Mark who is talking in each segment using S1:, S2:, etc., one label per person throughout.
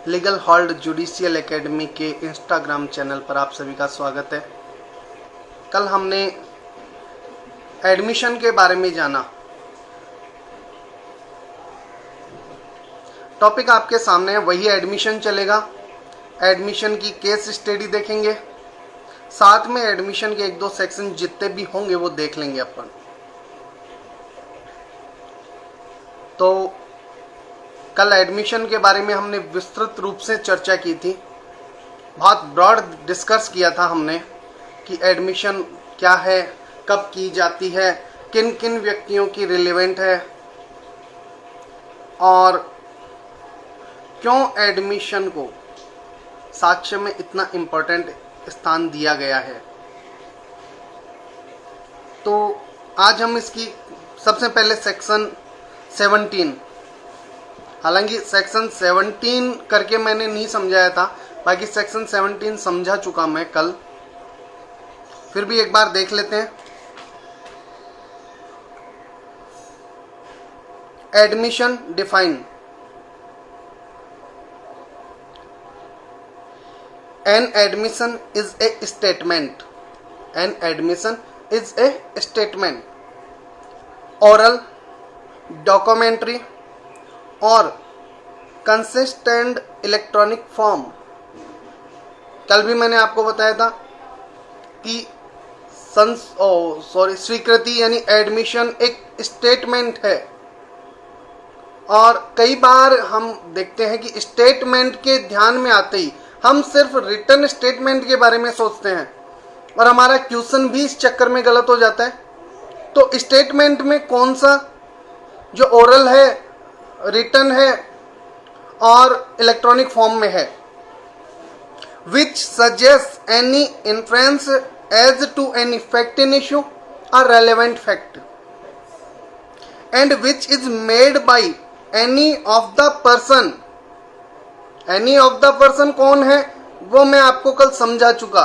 S1: Legal hold judicial academy के Instagram channel पर आप सभी का स्वागत है। कल हमने एडमिशन के बारे में जाना। टॉपिक आपके सामने है, वही एडमिशन चलेगा। एडमिशन की केस स्टडी देखेंगे, साथ में एडमिशन के एक दो सेक्शन जितने भी होंगे वो देख लेंगे अपन। तो कल एडमिशन के बारे में हमने विस्तृत रूप से चर्चा की थी, बहुत ब्रॉड डिस्कस किया था हमने कि एडमिशन क्या है, कब की जाती है, किन किन व्यक्तियों की रिलेवेंट है और क्यों एडमिशन को साक्ष्य में इतना इम्पोर्टेंट स्थान दिया गया है। तो आज हम इसकी सबसे पहले सेक्शन 17, हालांकि सेक्शन 17 करके मैंने नहीं समझाया था, बाकी सेक्शन 17 समझा चुका मैं कल, फिर भी एक बार देख लेते हैं। Admission define. An admission is a statement. An admission is a statement. Oral, documentary और कंसिस्टेंट इलेक्ट्रॉनिक फॉर्म। कल भी मैंने आपको बताया था कि स्वीकृति यानी एडमिशन एक स्टेटमेंट है, और कई बार हम देखते हैं कि स्टेटमेंट के ध्यान में आते ही हम सिर्फ रिटन स्टेटमेंट के बारे में सोचते हैं और हमारा क्वेश्चन भी इस चक्कर में गलत हो जाता है। तो स्टेटमेंट में कौन सा, जो ओरल है, रिटन है और इलेक्ट्रॉनिक फॉर्म में है, which suggest any influence as to any fact in issue or relevant fact, and which is made by any of the person. Any of the person कौन है वो मैं आपको कल समझा चुका।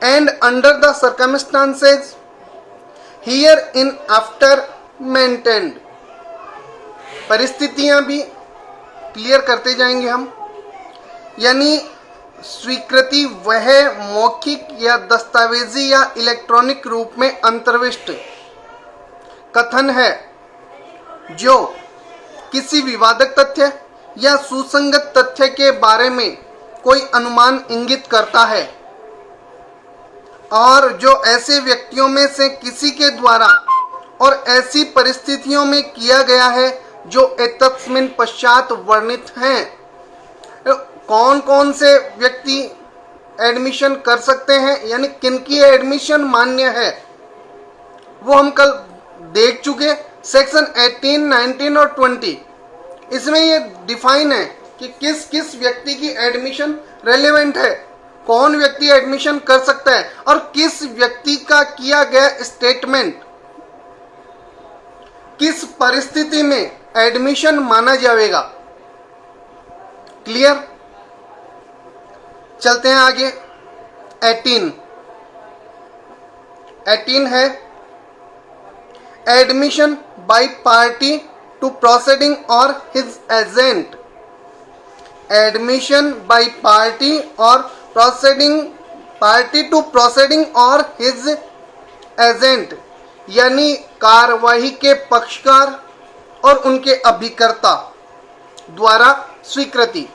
S1: And under the circumstances hereinafter mentioned, परिस्थितियां भी क्लियर करते जाएंगे हम। यानी स्वीकृति वह मौखिक या दस्तावेजी या इलेक्ट्रॉनिक रूप में अंतर्विष्ट कथन है जो किसी विवादक तथ्य या सुसंगत तथ्य के बारे में कोई अनुमान इंगित करता है, और जो ऐसे व्यक्तियों में से किसी के द्वारा और ऐसी परिस्थितियों में किया गया है जो एतस्मिन पश्चात वर्णित हैं। कौन कौन से व्यक्ति एडमिशन कर सकते हैं, यानी किनकी एडमिशन मान्य है, वो हम कल देख चुके। सेक्शन 18, 19 और 20 इसमें ये डिफाइन है कि किस किस व्यक्ति की एडमिशन रेलेवेंट है, कौन व्यक्ति एडमिशन कर सकता है और किस व्यक्ति का किया गया स्टेटमेंट किस परिस्थिति में एडमिशन माना जाएगा। क्लियर? चलते हैं आगे। 18 है admission by party to proceeding or his agent. Admission by party or party to proceeding or his agent, यानी कार्यवाही के पक्षकार और उनके अभिकर्ता द्वारा स्वीकृति।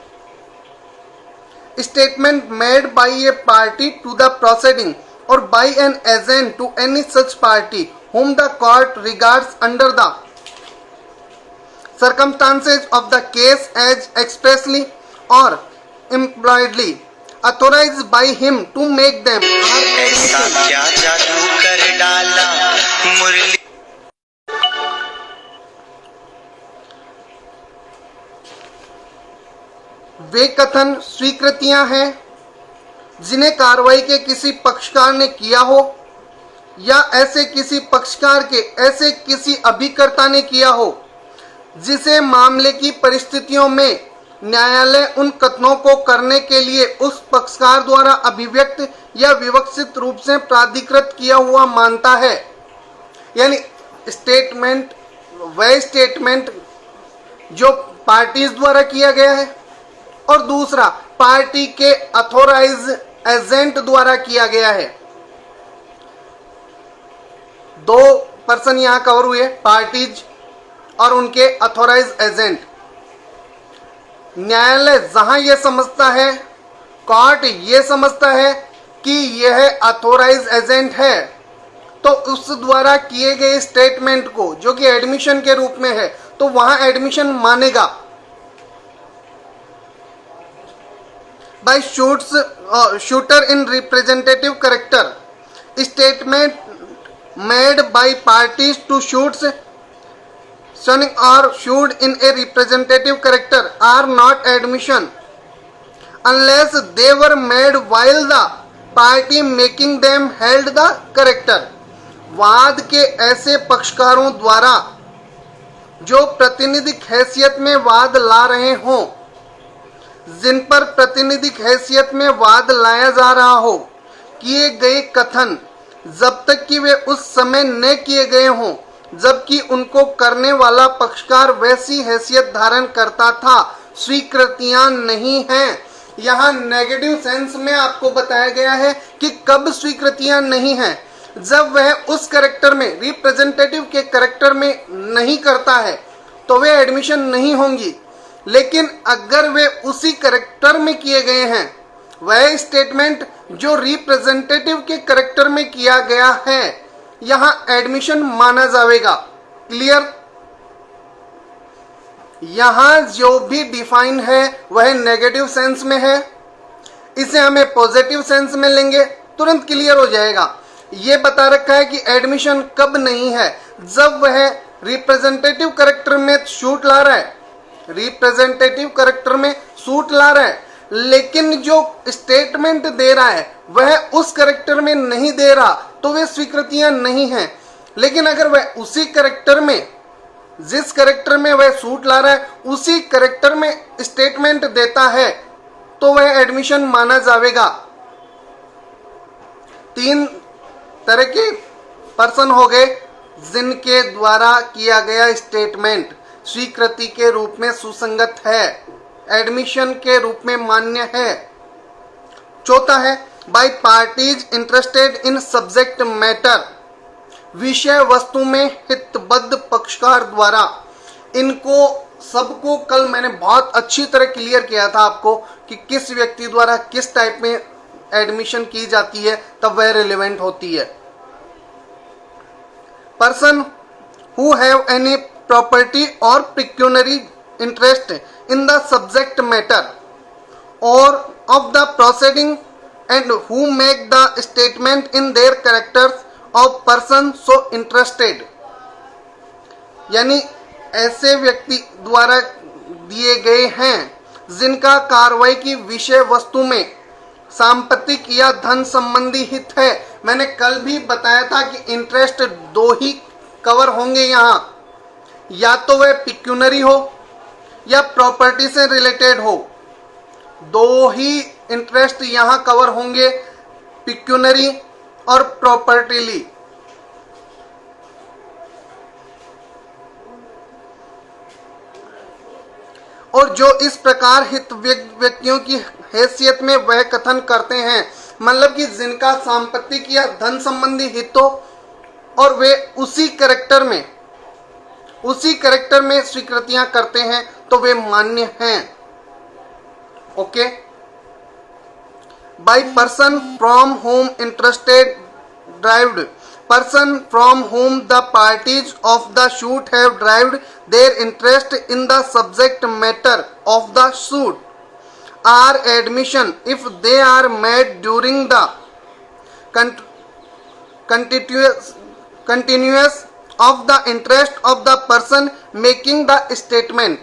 S1: Statement made by a party to the proceeding or by an agent to any such party whom the court regards under the circumstances of the case as expressly or impliedly authorized by him to make them are admitted। क्या जादू कर डाला मुरली। वे कथन स्वीकृतियां हैं जिन्हें कार्रवाई के किसी पक्षकार ने किया हो या ऐसे किसी पक्षकार के ऐसे किसी अभिकर्ता ने किया हो जिसे मामले की परिस्थितियों में न्यायालय उन कथनों को करने के लिए उस पक्षकार द्वारा अभिव्यक्त या विवक्षित रूप से प्राधिकृत किया हुआ मानता है। यानी स्टेटमेंट वह स्टेटमेंट जो पार्टीज द्वारा किया गया है और दूसरा पार्टी के अथॉराइज एजेंट द्वारा किया गया है। दो पर्सन यहां कवर हुए, पार्टीज और उनके अथॉराइज एजेंट। न्यायालय जहां यह समझता है, कोर्ट यह समझता है कि यह अथॉराइज एजेंट है, तो उस द्वारा किए गए स्टेटमेंट को जो कि एडमिशन के रूप में है, तो वहां एडमिशन मानेगा। By suitor in representative character, statement made by parties to suits shooting or shoot in a representative character are not admission unless they were made while the party making them held the character। वाद के ऐसे पक्षकारों द्वारा जो प्रातिनिधिक हैसियत में वाद ला रहे हों, जिन पर प्रातिनिधिक हैसियत में वाद लाया जा रहा हो, किए गए कथन जब तक कि वे उस समय न किए गए हों जबकि उनको करने वाला पक्षकार वैसी हैसियत धारण करता था, स्वीकृतियां नहीं हैं। यहाँ नेगेटिव सेंस में आपको बताया गया है कि कब स्वीकृतियां नहीं हैं, जब वह उस कैरेक्टर में, रिप्रेजेंटेटिव के कैरेक्टर में नहीं करता है तो वे एडमिशन नहीं होंगी। लेकिन अगर वे उसी कैरेक्टर में किए गए हैं, वह स्टेटमेंट जो रिप्रेजेंटेटिव के कैरेक्टर में किया गया है, यहां एडमिशन माना जाएगा। क्लियर? यहां जो भी डिफाइन है वह नेगेटिव सेंस में है, इसे हमें पॉजिटिव सेंस में लेंगे, तुरंत क्लियर हो जाएगा। यह बता रखा है कि एडमिशन कब नहीं है, जब वह रिप्रेजेंटेटिव कैरेक्टर में शूट ला रहा है, रिप्रेजेंटेटिव कैरेक्टर में सूट ला रहा है, लेकिन जो स्टेटमेंट दे रहा है वह उस कैरेक्टर में नहीं दे रहा, तो वे स्वीकृतियां नहीं हैं। लेकिन अगर वह उसी कैरेक्टर में, जिस कैरेक्टर में वह सूट ला रहा है, उसी कैरेक्टर में स्टेटमेंट देता है, तो वह एडमिशन माना जाएगा। तीन तरह के पर्सन हो गए जिनके द्वारा किया गया स्टेटमेंट स्वीकृति के रूप में सुसंगत है, एडमिशन के रूप में मान्य है। चौथा है by parties interested in subject matter, विषय वस्तु में हितबद्ध पक्षकार द्वारा। इनको सबको कल मैंने बहुत अच्छी तरह क्लियर किया था आपको कि किस व्यक्ति द्वारा किस टाइप में एडमिशन की जाती है, तब वह रिलेवेंट होती है। Person who have any property or pecuniary interest in the subject matter or of the proceeding and who make the statement in their characters of person so interested। यानी ऐसे व्यक्ति द्वारा दिए गए हैं जिनका कार्रवाई की विषय वस्तु में सांपत्तिक या धन संबंधी हित है। मैंने कल भी बताया था कि इंटरेस्ट दो ही कवर होंगे यहाँ, या तो वह पिक्यूनरी हो या प्रॉपर्टी से रिलेटेड हो। दो ही इंटरेस्ट यहां कवर होंगे, पिक्यूनरी और प्रॉपर्टीली। और जो इस प्रकार हित व्यक्तियों की हैसियत में वह कथन करते हैं, मतलब कि जिनका संपत्ति या धन संबंधी हित हो और वे उसी कैरेक्टर में स्वीकृतियां करते हैं, तो वे मान्य हैं। Okay. By person from whom interested derived, person from whom the parties of the suit have derived their interest in the subject matter of the suit are admission if they are made during the continuous of the interest of the person making the statement।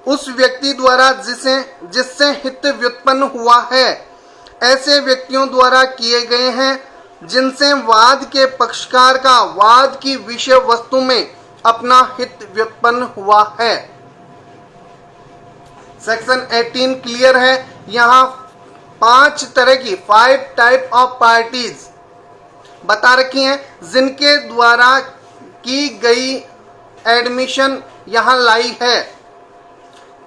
S1: उस व्यक्ति द्वारा जिससे हित व्युत्पन्न हुआ है, ऐसे व्यक्तियों द्वारा किए गए हैं जिनसे वाद के पक्षकार का वाद की विषय वस्तु में अपना हित व्युत्पन्न हुआ है। सेक्शन 18 क्लियर है। यहाँ 5 तरह की 5 टाइप ऑफ पार्टीज बता रखी हैं जिनके द्वारा की गई एडमिशन यहाँ लाई है।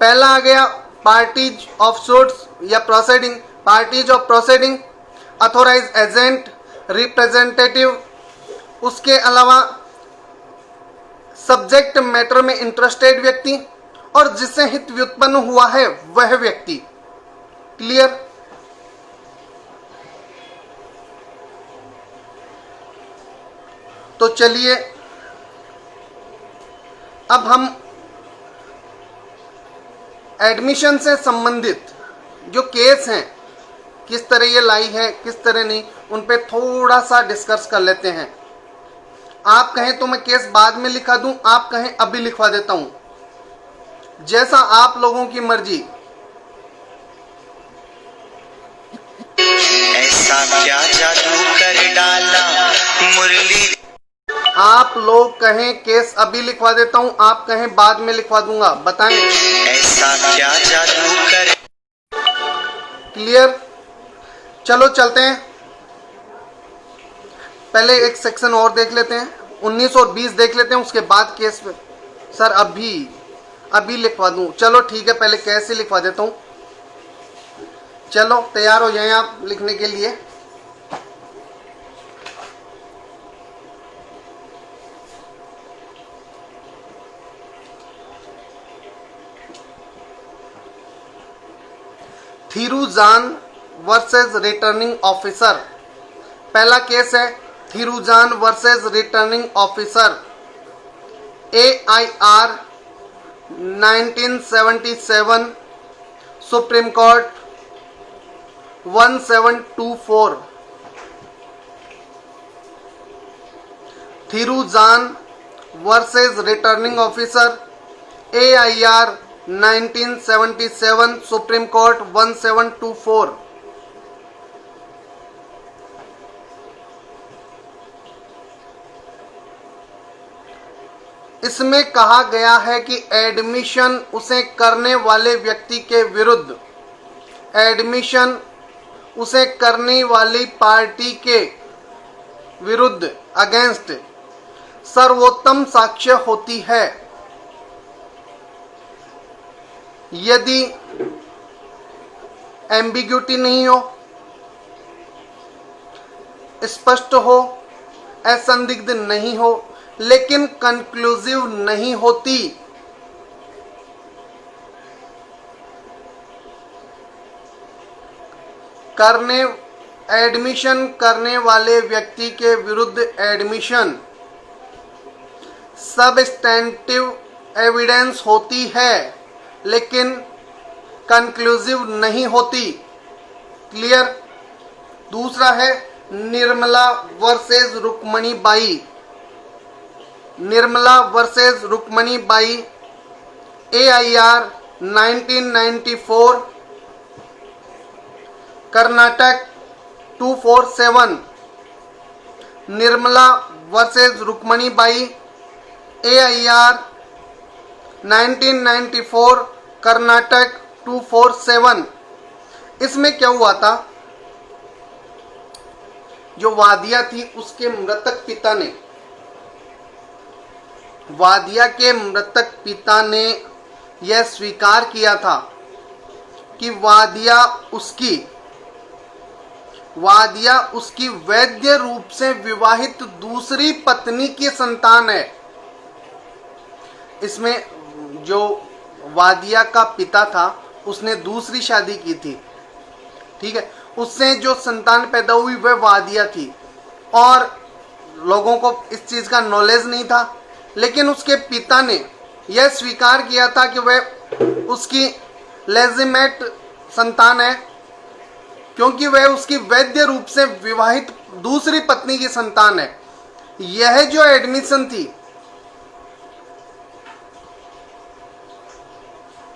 S1: पहला आ गया पार्टीज ऑफ सूट्स या proceeding, parties of proceeding, authorise agent, representative, उसके अलावा सब्जेक्ट मैटर में इंटरेस्टेड व्यक्ति और जिससे हित व्युत्पन्न हुआ है वह व्यक्ति। क्लियर? तो चलिए अब हम एडमिशन से संबंधित जो केस हैं, किस तरह ये लाई है, किस तरह नहीं, उन पे थोड़ा सा डिस्कस कर लेते हैं। आप कहें तो मैं केस बाद में लिखा दूं, आप कहें अभी लिखवा देता हूं, जैसा आप लोगों की मर्जी।
S2: ऐसा क्या जादू कर डाला मुरली।
S1: आप लोग कहें केस अभी लिखवा देता हूं, आप कहें बाद में लिखवा दूंगा, बताएं।
S2: ऐसा क्या जादू कर।
S1: क्लियर? चलो चलते हैं, पहले एक सेक्शन और देख लेते हैं, 19 और 20 देख लेते हैं, उसके बाद केस पे। सर अभी लिखवा दूं, चलो ठीक है, पहले कैसे लिखवा देता हूं। चलो तैयार हो जाएं आप लिखने के लिए। Thirujan versus returning officer. पहला केस है Thirujan versus returning officer, AIR 1977, supreme court 1724। Thirujan versus returning officer, AIR 1977, supreme court 1724। इसमें कहा गया है कि एडमिशन उसे करने वाले व्यक्ति के विरुद्ध, एडमिशन उसे करने वाली पार्टी के विरुद्ध, अगेंस्ट, सर्वोत्तम साक्ष्य होती है यदि एम्बिग्यूटी नहीं हो, स्पष्ट हो, असंदिग्ध नहीं हो, लेकिन कंक्लूसिव नहीं होती, एडमिशन करने वाले व्यक्ति के विरुद्ध एडमिशन सबस्टेंटिव एविडेंस होती है लेकिन कंक्लूसिव नहीं होती। क्लियर? दूसरा है Nirmala versus Rukmani Bai, Nirmala versus Rukmani Bai, AIR 1994, Karnataka 247। Nirmala versus Rukmani Bai, AIR 1994, Karnataka 247। इसमें क्या हुआ था, जो वादिया थी उसके मृतक पिता ने, वादिया के मृतक पिता ने यह स्वीकार किया था कि वादिया उसकी वैध रूप से विवाहित दूसरी पत्नी की संतान है। इसमें जो वादिया का पिता था उसने दूसरी शादी की थी, ठीक है, उससे जो संतान पैदा हुई वह वादिया थी और लोगों को इस चीज का नॉलेज नहीं था, लेकिन उसके पिता ने यह स्वीकार किया था कि वह उसकी लेजिमेट संतान है क्योंकि वह उसकी वैध रूप से विवाहित दूसरी पत्नी की संतान है। यह जो एडमिशन थी,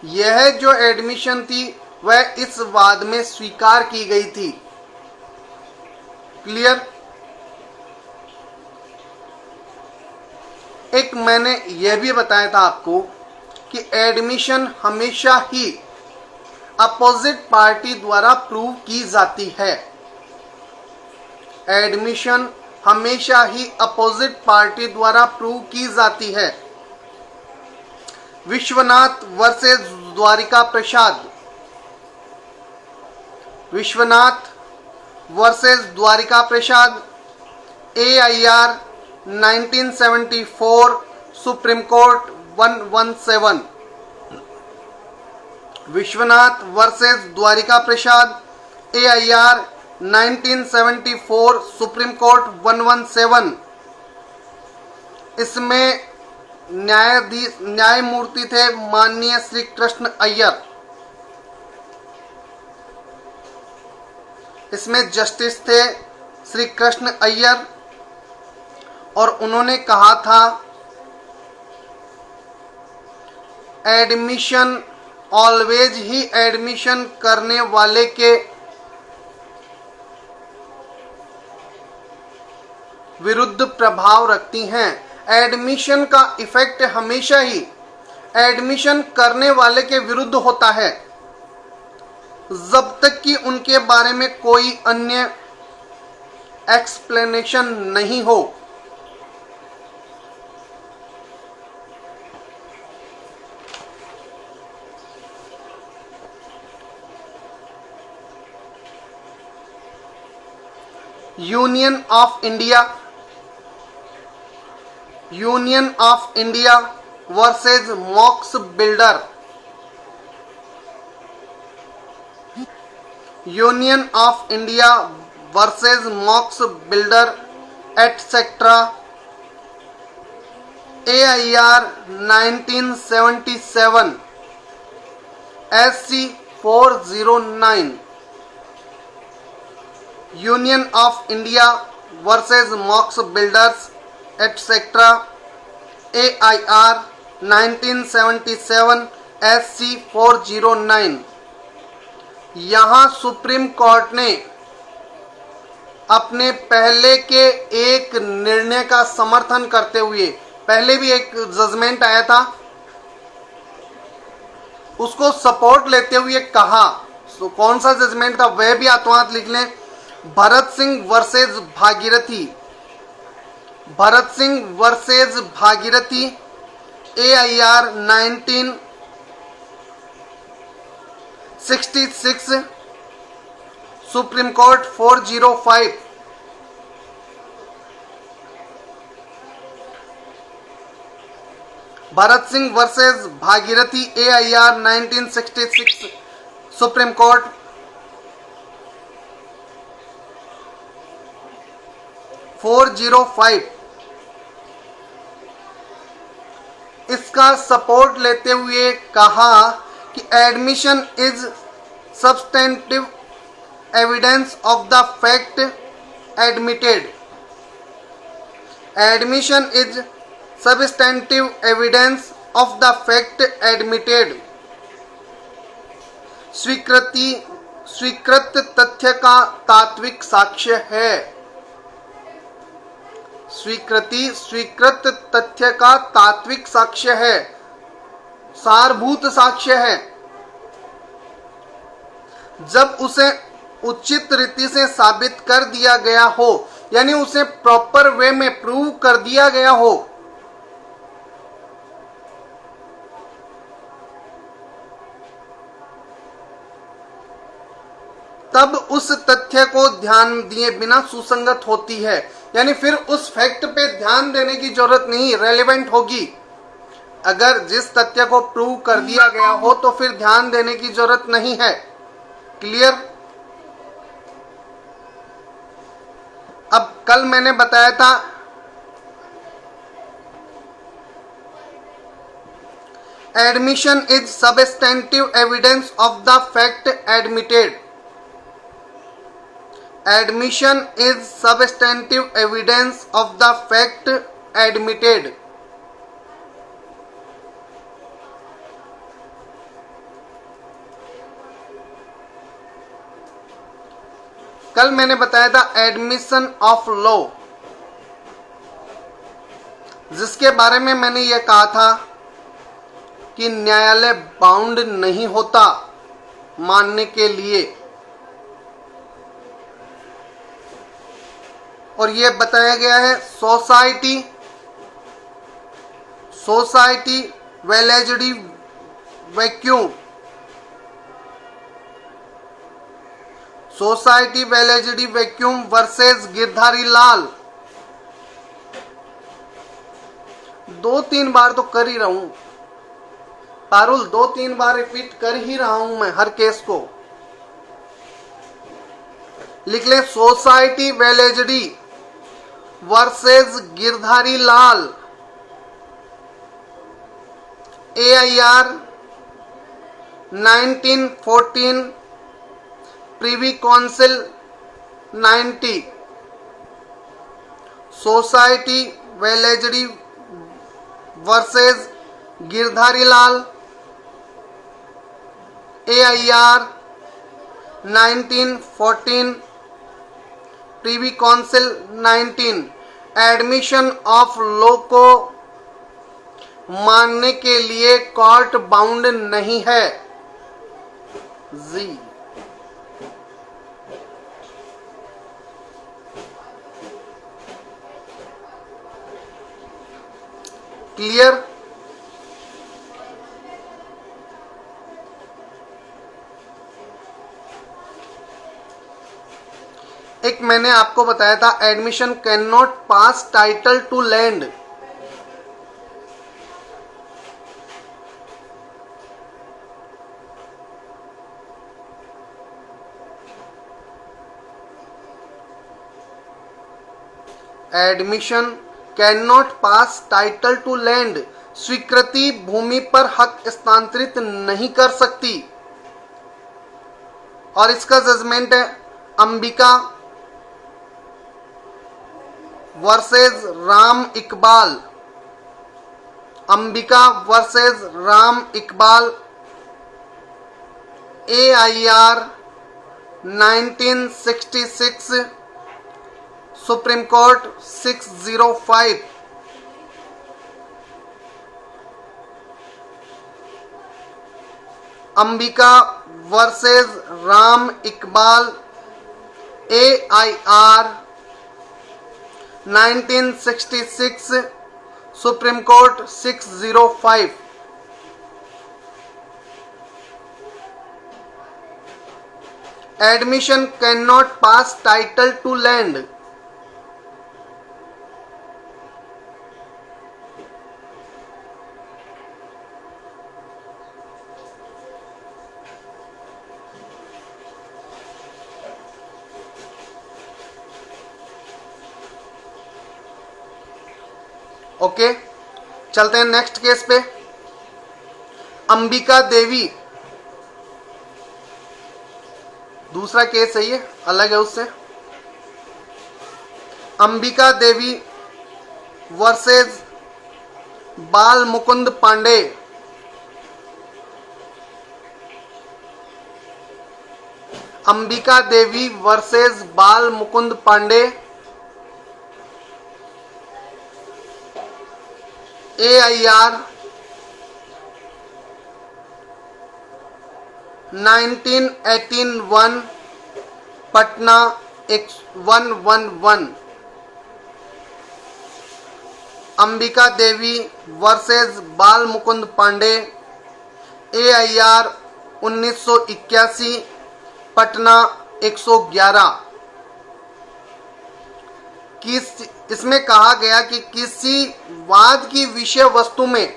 S1: यह जो एडमिशन थी वह इस वाद में स्वीकार की गई थी। क्लियर? एक मैंने यह भी बताया था आपको कि एडमिशन हमेशा ही अपोजिट पार्टी द्वारा प्रूव की जाती है। एडमिशन हमेशा ही अपोजिट पार्टी द्वारा प्रूव की जाती है। Vishwanath versus Dwarika Prasad, Vishwanath versus Dwarika Prasad, AIR 1974 supreme court 117। Vishwanath versus Dwarika Prasad, AIR 1974 supreme court 117। इसमें न्यायमूर्ति थे माननीय श्री कृष्ण अय्यर। इसमें जस्टिस थे श्री कृष्ण अय्यर और उन्होंने कहा था एडमिशन ऑलवेज ही एडमिशन करने वाले के विरुद्ध प्रभाव रखती हैं। एडमिशन का इफेक्ट हमेशा ही एडमिशन करने वाले के विरुद्ध होता है जब तक कि उनके बारे में कोई अन्य एक्सप्लेनेशन नहीं हो। Union of India versus मॉक्स builder, union of India versus मॉक्स builder etcetera, AIR 1977 SC 409। Union of India versus मॉक्स builders etcetera, AIR 1977 SC 409। यहाँ सुप्रीम कोर्ट ने अपने पहले के एक निर्णय का समर्थन करते हुए, पहले भी एक जजमेंट आया था उसको सपोर्ट लेते हुए कहा, कौन सा जजमेंट था वह भी हाथों लिख लें। Bharat Singh versus Bhagirathi, Bharat Singh versus Bhagirathi, AIR 1966 supreme court 405। Bharat Singh versus Bhagirathi, AIR 1966 supreme court 405। इसका सपोर्ट लेते हुए कहा कि admission is substantive evidence of the fact admitted, admission is substantive evidence of the fact admitted. स्वीकृत तथ्य का तात्विक साक्ष्य है, स्वीकृत तथ्य का तात्विक साक्ष्य है, सारभूत साक्ष्य है। जब उसे उचित रीति से साबित कर दिया गया हो, यानी उसे प्रॉपर वे में प्रूव कर दिया गया हो, तब उस तथ्य को ध्यान दिए बिना सुसंगत होती है, यानी फिर उस फैक्ट पे ध्यान देने की जरूरत नहीं, रेलेवेंट होगी। अगर जिस तथ्य को प्रूव कर दिया गया हो तो फिर ध्यान देने की जरूरत नहीं है। क्लियर? अब कल मैंने बताया था admission is substantive evidence of the fact admitted, admission is substantive evidence of the fact admitted. कल मैंने बताया था एडमिशन ऑफ लॉ, जिसके बारे में मैंने यह कहा था कि न्यायालय बाउंड नहीं होता मानने के लिए, और यह बताया गया है सोसाइटी वेलेजिडी वैक्यूम सोसाइटी वेलेजडी वैक्यूम वर्सेस गिरधारी लाल। 2-3 बार तो कर ही रहा हूं पारुल, 2-3 बार रिपीट कर ही रहा हूं मैं हर केस को। लिख ले सोसाइटी वेलेजडी versus Girdhari Lal, AIR 1914, privy council 90। Society वेलेजडी versus Girdhari Lal, AIR 1914, privy council 19। Admission of law को मानने के लिए कोर्ट बाउंड नहीं है। जी क्लियर। एक मैंने आपको बताया था admission can not pass title to land. Admission can not pass title to land, स्वीकृति भूमि पर हक स्थानांतरित नहीं कर सकती। और इसका जजमेंट है Ambika versus Ram Iqbal. Ambika versus Ram Iqbal, AIR 1966, supreme Court 605। Ambika versus Ram Iqbal, AIR 1966, supreme Court 605। Admission can not pass title to land. Okay, चलते हैं नेक्स्ट केस पे। अंबिका देवी, दूसरा केस है ये, अलग है उससे। अंबिका देवी वर्सेस बाल मुकुंद पांडे। अंबिका देवी वर्सेस बाल मुकुंद पांडे, AIR 1918-1, पटना 111। अंबिका देवी वर्सेस बाल मुकुंद पांडे, AIR 1981, पटना 111। इसमें कहा गया कि किसी वाद की विषय वस्तु में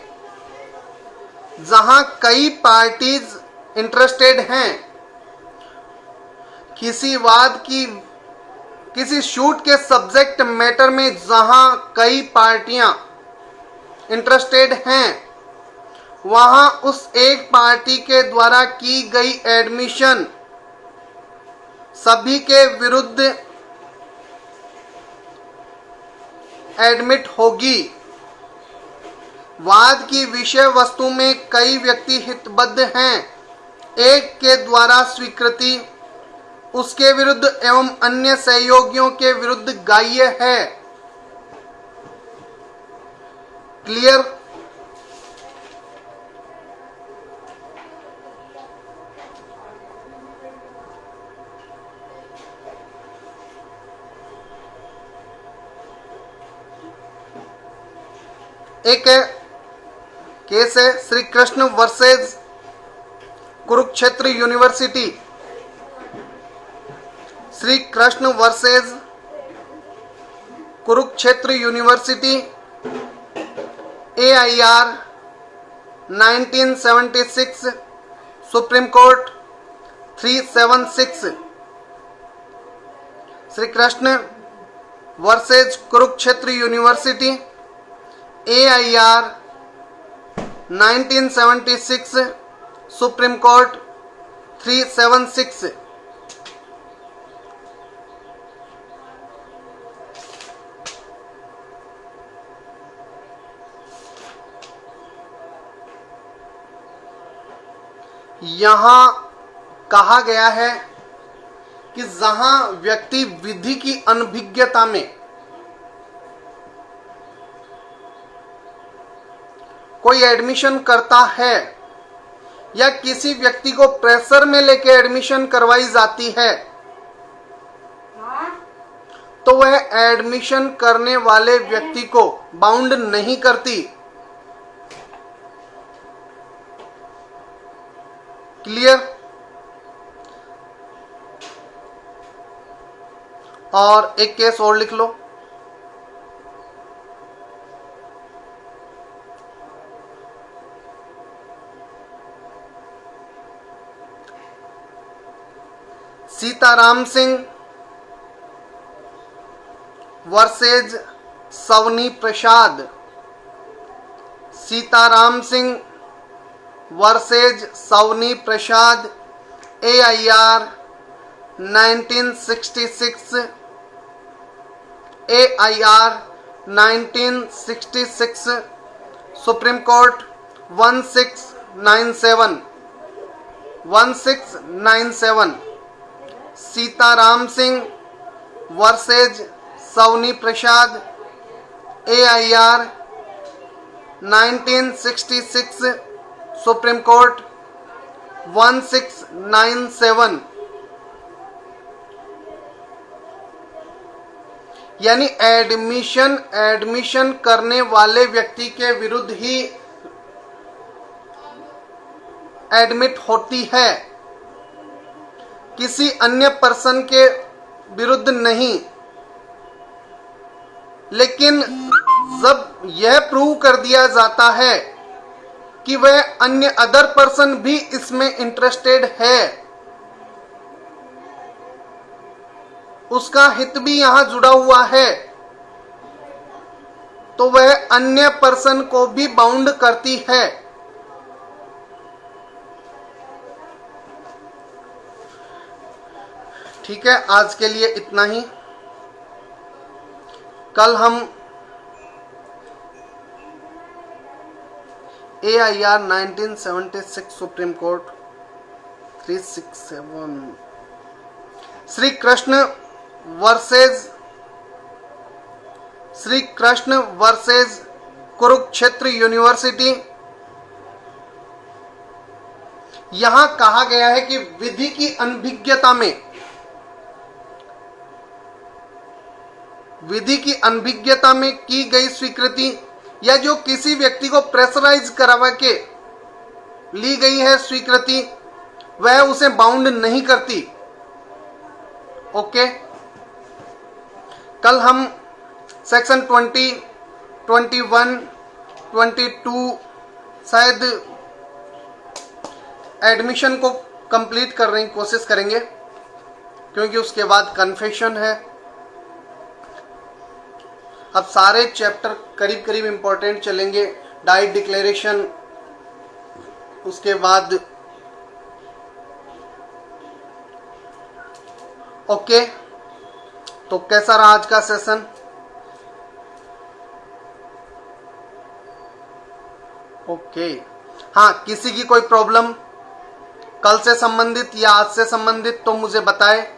S1: जहां कई पार्टीज इंटरेस्टेड हैं, किसी शूट के सब्जेक्ट मैटर में जहां कई पार्टियां इंटरेस्टेड हैं, वहां उस एक पार्टी के द्वारा की गई एडमिशन सभी के विरुद्ध एडमिट होगी। वाद की विषय वस्तु में कई व्यक्ति हितबद्ध हैं, एक के द्वारा स्वीकृति उसके विरुद्ध एवं अन्य सहयोगियों के विरुद्ध ग्राह्य है। क्लियर। एक केस है Shri Krishna versus Kurukshetra university. Shri Krishna versus Kurukshetra university AIR 1976 supreme court 376। Shri Krishna versus Kurukshetra university AIR 1976 supreme court 376। यहां कहा गया है कि जहां व्यक्ति विधि की अनभिज्ञता में कोई एडमिशन करता है या किसी व्यक्ति को प्रेशर में लेके एडमिशन करवाई जाती है तो वह एडमिशन करने वाले व्यक्ति को बाउंड नहीं करती। क्लियर? और एक केस और लिख लो। Sitaram Singh versus Savni Prasad. Sitaram Singh versus Savni Prasad AIR 1966 AIR 1966 supreme court 1697। Sitaram Singh versus Savni Prasad AIR 1966 supreme court 1697। यानी एडमिशन करने वाले व्यक्ति के विरुद्ध ही एडमिट होती है, किसी अन्य पर्सन के विरुद्ध नहीं। लेकिन जब यह प्रूव कर दिया जाता है कि वह अन्य अदर पर्सन भी इसमें इंटरेस्टेड है, उसका हित भी यहां जुड़ा हुआ है, तो वह अन्य पर्सन को भी बाउंड करती है। ठीक है, आज के लिए इतना ही। कल हम AIR 1976 supreme court 367 Shri Krishna versus Kurukshetra university. यहां कहा गया है कि विधि की अनभिज्ञता में की गई स्वीकृति या जो किसी व्यक्ति को प्रेशराइज करवा के ली गई है स्वीकृति, वह उसे बाउंड नहीं करती। ओके, कल हम सेक्शन 20, 21, 22 शायद एडमिशन को कंप्लीट करने की कोशिश करेंगे, क्योंकि उसके बाद कन्फेशन है। अब सारे चैप्टर करीब करीब इंपॉर्टेंट चलेंगे। डाइट डिक्लेरेशन, उसके बाद ओके। तो कैसा रहा आज का सेशन? ओके, हाँ, किसी की कोई प्रॉब्लम कल से संबंधित या आज से संबंधित तो मुझे बताएं।